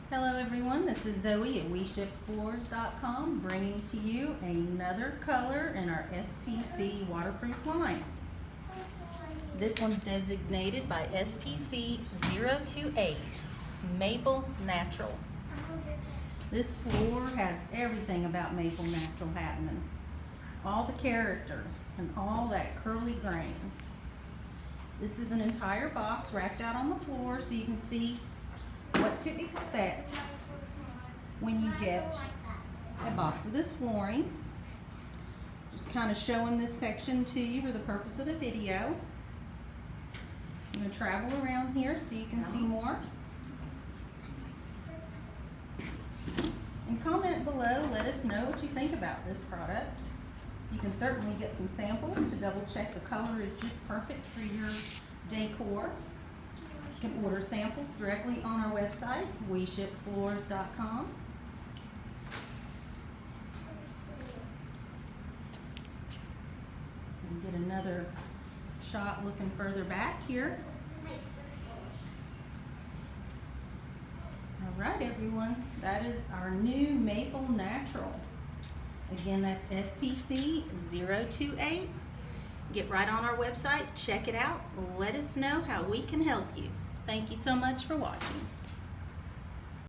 Hello everyone, this is Zoe at WeShipFloors.com bringing to you another color in our SPC waterproof line. This one's designated by SPC028 Maple Natural. This floor has everything about Maple Natural happening. All the character and all that curly grain. This is an entire box racked out on the floor so you can see what to expect when you get a box of this flooring. Just kind of showing this section to you for the purpose of the video. I'm going to travel around here so you can see more. And comment below, let us know what you think about this product. You can certainly get some samples to double check the color is just perfect for your decor. You can order samples directly on our website, WeShipFloors.com. And get another shot looking further back here. All right, everyone, that is our new Maple Natural. Again, that's SPC028. Get right on our website, check it out, let us know how we can help you. Thank you so much for watching.